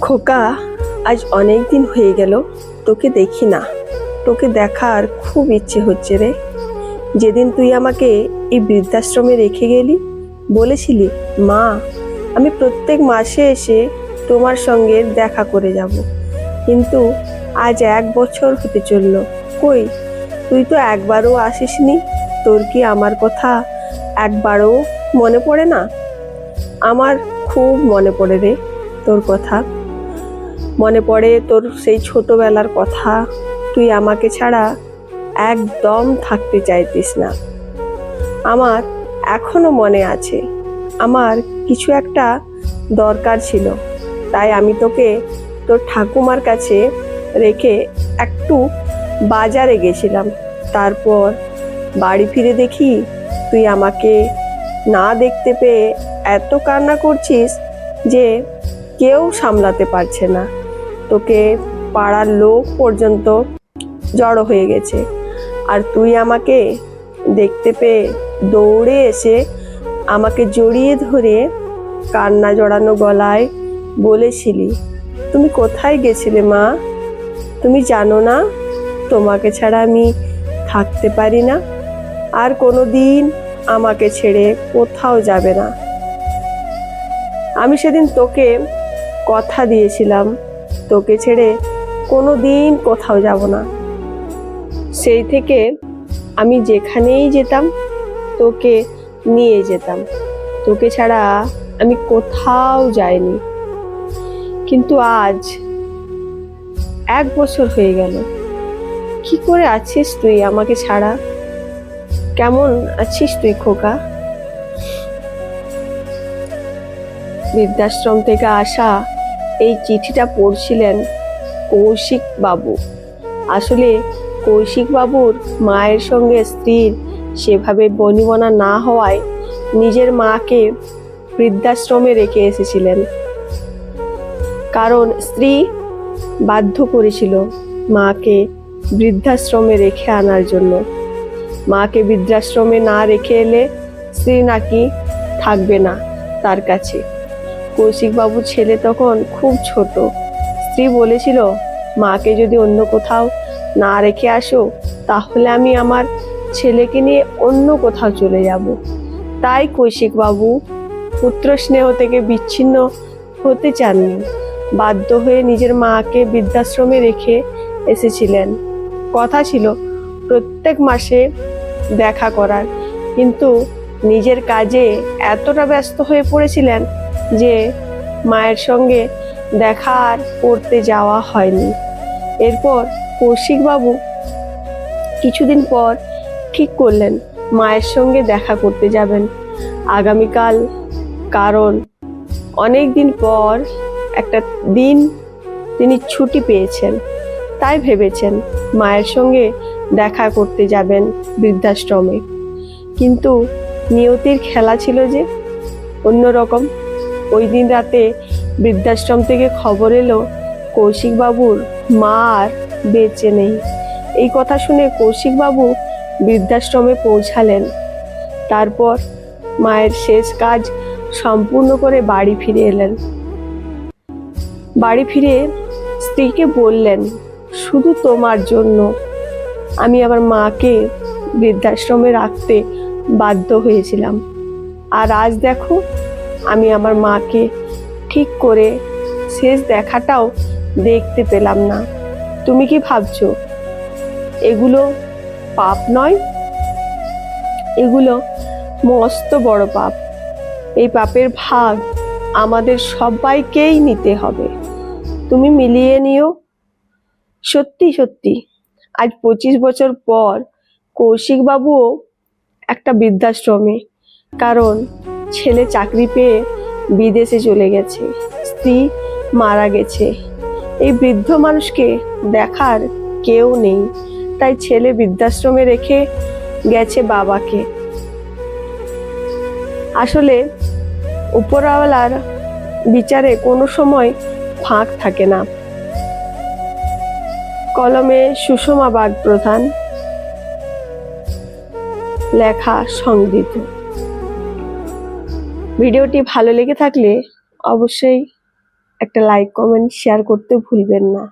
খোকা, আজ অনেক দিন হয়ে গেল তোকে দেখি না। তোকে দেখার খুব ইচ্ছে হচ্ছে রে। যেদিন তুই আমাকে এই বৃদ্ধাশ্রমে রেখে গেলি, বলেছিলি মা, আমি প্রত্যেক মাসে এসে তোমার সঙ্গে দেখা করে যাব। কিন্তু আজ 1 বছর হতে চললো, কই তুই তো একবারও আসিসনি। তোর কি আমার কথা একবারও মনে পড়ে না? আমার খুব মনে পড়ে রে তোর কথা। মনে পড়ে তোর সেই ছোটবেলার কথা। তুই আমাকে ছাড়া একদম থাকতে চাইতিস না। আমার এখনো মনে আছে, আমার কিছু একটা দরকার ছিল, তাই আমি তোকে তোর ঠাকুমার কাছে রেখে একটু বাজারে গেছিলাম। তারপর বাড়ি ফিরে দেখি তুই আমাকে না দেখতে পেয়ে এত কান্না করছিস যে কেউ সামলাতে পারছে না। তোকে পাড়ার লোক পর্যন্ত জড়ো হয়ে গেছে। আর তুই আমাকে দেখতে পেয়ে দৌড়ে এসে আমাকে জড়িয়ে ধরে কান্না জড়ানো গলায় বলেছিলি, তুমি কোথায় গেছিলে মা? তুমি জানো না তোমাকে ছাড়া আমি থাকতে পারি না, আর কোনো দিন আমাকে ছেড়ে কোথাও যাবে না। আমি সেদিন তোকে কথা দিয়েছিলাম, তোকে ছেড়ে কোনো দিন কোথাও যাব না। সেই থেকে আমি যেখানেই যেতাম তোকে নিয়ে যেতাম। তোকে ছাড়া আমি কোথাও যাইনি। কিন্তু আজ 1 বছর হয়ে গেল। কি করে আছিস তুই আমাকে ছাড়া? কেমন আছিস তুই খোকা? বৃদ্ধাশ্রম থেকে আসা এই চিঠিটা পড়ছিলেন কৌশিক বাবু। আসলে কৌশিক বাবুর মায়ের সঙ্গে স্ত্রীর সেভাবে বনিবনা না হওয়ায় নিজের মাকে বৃদ্ধাশ্রমে রেখে এসেছিলেন। কারণ স্ত্রী বাধ্য করেছিল মাকে বৃদ্ধাশ্রমে রেখে আনার জন্য। মাকে বৃদ্ধাশ্রমে না রেখে এলে স্ত্রী নাকি থাকবে না তার কাছে। কৌশিক বাবুর ছেলে তখন খুব ছোট। স্ত্রী বলেছিল, মাকে যদি অন্য কোথাও না রেখে আসো তাহলে আমি আমার ছেলেকে নিয়ে অন্য কোথাও চলে যাব। তাই কৌশিক বাবু পুত্র স্নেহ থেকে বিচ্ছিন্ন হতে চাননি। বাধ্য হয়ে নিজের মাকে বৃদ্ধাশ্রমে রেখে এসেছিলেন। কথা ছিল প্রত্যেক মাসে দেখা করার, কিন্তু নিজের কাজে এতটা ব্যস্ত হয়ে পড়েছিলেন যে মায়ের সঙ্গে দেখা আর করতে যাওয়া হয়নি। এরপর কৌশিক বাবু কিছুদিন পর ঠিক করলেন মায়ের সঙ্গে দেখা করতে যাবেন আগামীকাল। কারণ অনেক দিন পর একটা দিন তিনি ছুটি পেয়েছেন, তাই ভেবেছেন মায়ের সঙ্গে দেখা করতে যাবেন বৃদ্ধাশ্রমে। কিন্তু নিয়তির খেলা ছিল যে অন্যরকম। ওই দিন রাতে বৃদ্ধাশ্রম থেকে খবর এলো কৌশিক বাবুর মা আর বেঁচে নেই। এই কথা শুনে কৌশিক বাবু বৃদ্ধাশ্রমে পৌঁছালেন। তারপর মায়ের শেষ কাজ সম্পূর্ণ করে বাড়ি ফিরে এলেন। বাড়ি ফিরে স্ত্রীকে বললেন, শুধু তোমার জন্য আমি আমার মাকে বৃদ্ধাশ্রমে রাখতে বাধ্য হয়েছিলাম। আর আজ দেখো আমি আমার মাকে ঠিক করে শেষ দেখাটাও দেখতে পেলাম না। তুমি কি ভাবছো এগুলো পাপ নয়? এগুলো মস্ত বড় পাপ। এই পাপের ভাগ আমাদের সবাইকেই নিতে হবে। তুমি মিলিয়ে নিও। সত্যি সত্যি আজ 25 বছর পর কৌশিক বাবুও একটা বৃদ্ধাশ্রমে। কারণ ছেলে চাকরি পেয়ে বিদেশে চলে গেছে, স্ত্রী মারা গেছে। এই বৃদ্ধ মানুষকে দেখার কেউ নেই, তাই ছেলে বৃদ্ধাশ্রমে রেখে গেছে বাবাকে। আসলে উপরওয়ালার বিচারে কোনো সময় ফাঁক থাকে না। কলমে সুষমা বাগ প্রধান, লেখা সংগৃহীত। ভিডিওটি ভালো লেগে থাকলে অবশ্যই একটা লাইক কমেন্ট শেয়ার করতে ভুলবেন না।